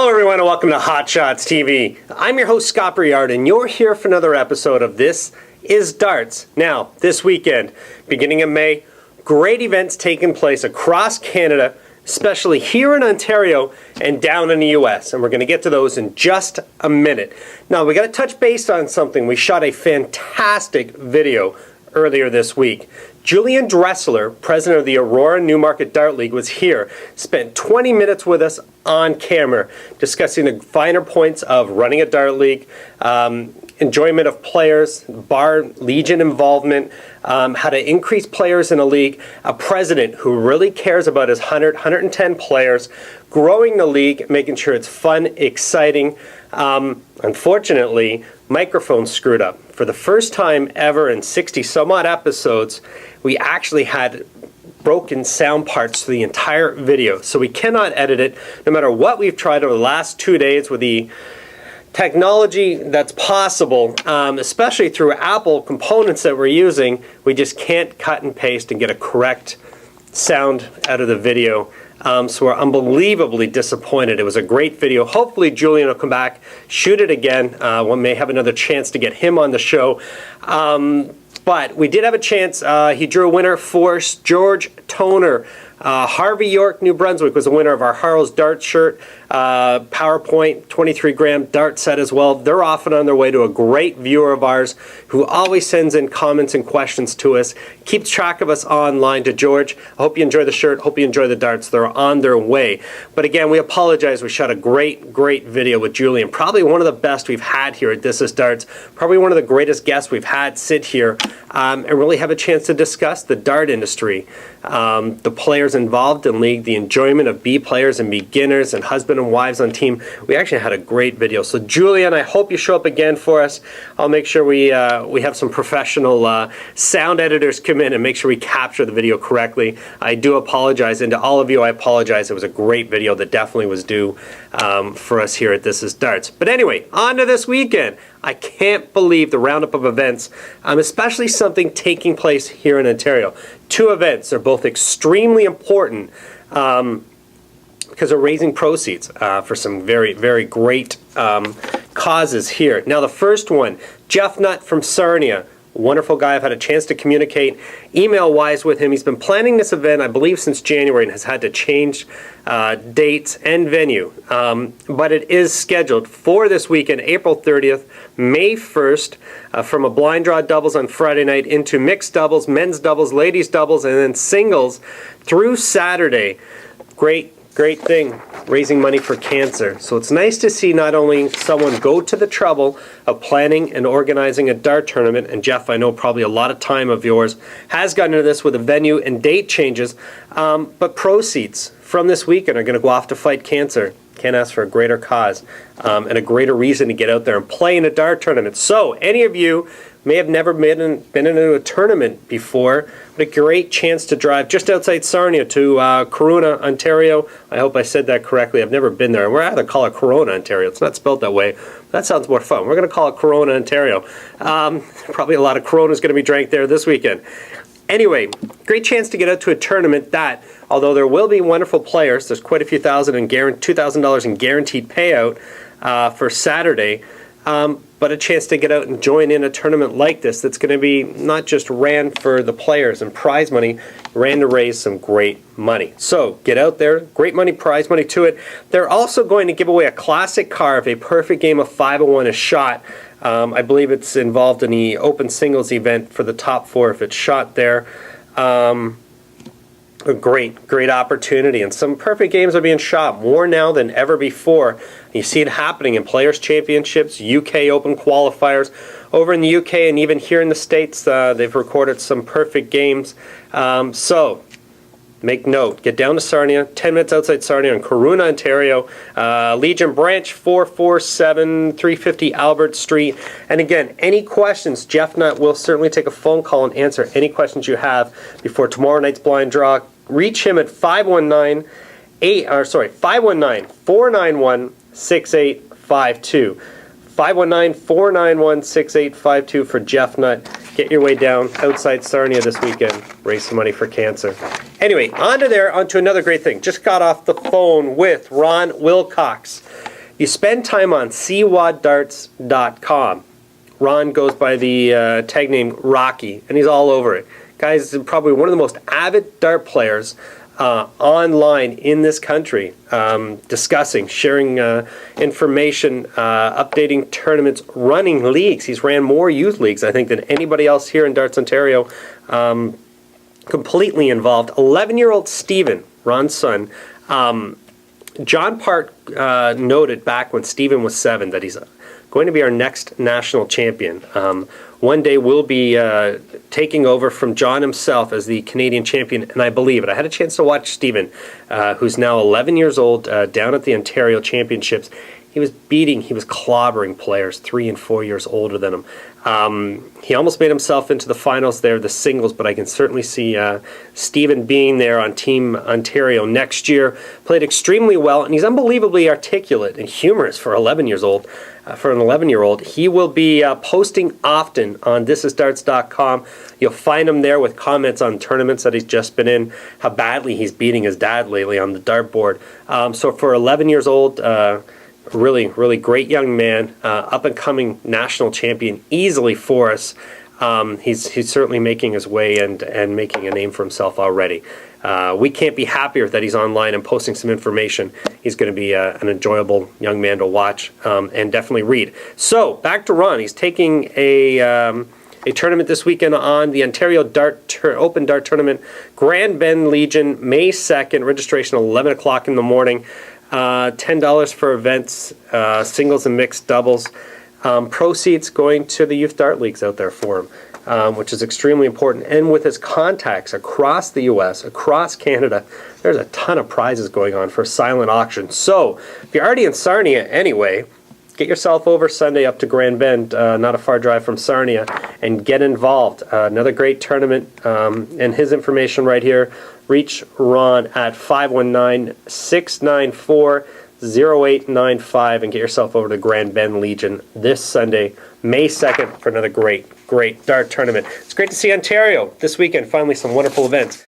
Hello everyone and welcome to Hot Shots TV. I'm your host Scott Briard and you're here for another episode of This is Darts. Now, this weekend, beginning of May, great events taking place across Canada, especially here in Ontario and down in the US, and we're going to get to those in just a minute. Now, we got to touch base on something. We shot a fantastic video earlier this week. Julian Dressler, president of the Aurora Newmarket Dart League, was here, spent 20 minutes with us on camera discussing the finer points of running a dart league, enjoyment of players, bar legion involvement, how to increase players in a league, a president who really cares about his 110 players, growing the league, making sure it's fun, exciting. Unfortunately, microphones screwed up. For the first time ever in 60 some odd episodes, we actually had broken sound parts to the entire video. So we cannot edit it no matter what we've tried over the last 2 days with the technology that's possible, especially through Apple components that we're using. We just can't cut and paste and get a correct sound out of the video. So we're unbelievably disappointed. It was a great video. Hopefully Julian will come back, shoot it again. We may have another chance to get him on the show. But we did have a chance. He drew a winner for George Toner. Harvey York, New Brunswick, was the winner of our Harlow's Dart shirt. PowerPoint 23-gram dart set as well. They're off and on their way to a great viewer of ours who always sends in comments and questions to us, keeps track of us online. To George, I hope you enjoy the shirt, hope you enjoy the darts. They're on their way. But again, we apologize. We shot a great video with Julian. Probably one of the best we've had here at This is Darts. Probably one of the greatest guests we've had sit here and really have a chance to discuss the dart industry, the players involved in league, the enjoyment of B players and beginners and husband and wives on team. We actually had a great video. So Julian, I hope you show up again for us. I'll make sure we have some professional sound editors come in and make sure we capture the video correctly. I do apologize, and to all of you, I apologize. It was a great video that definitely was due for us here at This is Darts. But anyway, on to this weekend. I can't believe the roundup of events, especially something taking place here in Ontario. Two events are both extremely important because they're raising proceeds for some very, very great causes here. Now, the first one, Jeff Nutt from Sarnia. Wonderful guy. I've had a chance to communicate email-wise with him. He's been planning this event, I believe, since January and has had to change dates and venue. But it is scheduled for this weekend, April 30th, May 1st, from a blind draw doubles on Friday night into mixed doubles, men's doubles, ladies doubles, and then singles through Saturday. Great thing, raising money for cancer. So it's nice to see not only someone go to the trouble of planning and organizing a dart tournament, and Jeff, I know probably a lot of time of yours has gotten into this with the venue and date changes, but proceeds from this weekend are going to go off to fight cancer. Can't ask for a greater cause and a greater reason to get out there and play in a dart tournament. So any of you may have never been into a tournament before, but a great chance to drive just outside Sarnia to Corunna, Ontario. I hope I said that correctly. I've never been there. We're going to call it Corunna, Ontario. It's not spelled that way. That sounds more fun. We're going to call it Corunna, Ontario. Probably a lot of Corona is going to be drank there this weekend. Anyway, great chance to get out to a tournament that, although there will be wonderful players, there's quite a few thousand and $2,000 in guaranteed payout for Saturday, but a chance to get out and join in a tournament like this that's going to be not just ran for the players and prize money, ran to raise some great money. So get out there, great money, prize money to it. They're also going to give away a classic car if a perfect game of 501 is shot. I believe it's involved in the open singles event for the top four if it's shot there. A great opportunity, and some perfect games are being shot more now than ever before. You see it happening in Players' Championships, UK Open qualifiers. Over in the UK and even here in the States, they've recorded some perfect games. So make note, get down to Sarnia, 10 minutes outside Sarnia in Corunna, Ontario, Legion Branch 447 350 Albert Street. And again, any questions, Jeff Nutt will certainly take a phone call and answer any questions you have before tomorrow night's blind draw. Reach him at 519-491-6852. 519-491-6852 for Jeff Nutt. Get your way down outside Sarnia this weekend. Raise some money for cancer. Anyway, on to another great thing. Just got off the phone with Ron Wilcox. you spend time on cwaddarts.com. Ron goes by the tag name Rocky, and he's all over it. Guy's probably one of the most avid dart players online in this country, discussing, sharing information, updating tournaments, running leagues. He's ran more youth leagues, I think, than anybody else here in Darts Ontario. Completely involved. 11-year-old Stephen, Ron's son, John Part noted back when Stephen was 7 that he's going to be our next national champion. One day we'll be taking over from John himself as the Canadian champion, and I believe it. I had a chance to watch Stephen, who's now 11 years old, down at the Ontario Championships. He was clobbering players 3 and 4 years older than him. He almost made himself into the finals there, the singles, but I can certainly see Stephen being there on Team Ontario next year. Played extremely well, and he's unbelievably articulate and humorous for 11 years old. For an 11-year-old, he will be posting often on thisisdarts.com. You'll find him there with comments on tournaments that he's just been in, how badly he's beating his dad lately on the dartboard. So for 11 years old, really, really great young man, up-and-coming national champion, easily for us. He's certainly making his way and making a name for himself already. We can't be happier that he's online and posting some information. He's going to be an enjoyable young man to watch and definitely read. So, back to Ron. He's taking a tournament this weekend on the Ontario Open Dart Tournament, Grand Bend Legion, May 2nd, registration 11 o'clock in the morning. $10 for events, singles and mixed doubles. Proceeds going to the youth dart leagues out there for him, which is extremely important. And with his contacts across the U.S., across Canada, there's a ton of prizes going on for a silent auction. So if you're already in Sarnia anyway, get yourself over Sunday up to Grand Bend, not a far drive from Sarnia, and get involved. Another great tournament, and his information right here. Reach Ron at 519-694-0895 and get yourself over to Grand Bend Legion this Sunday, May 2nd, for another great dart tournament. It's great to see Ontario this weekend. Finally, some wonderful events.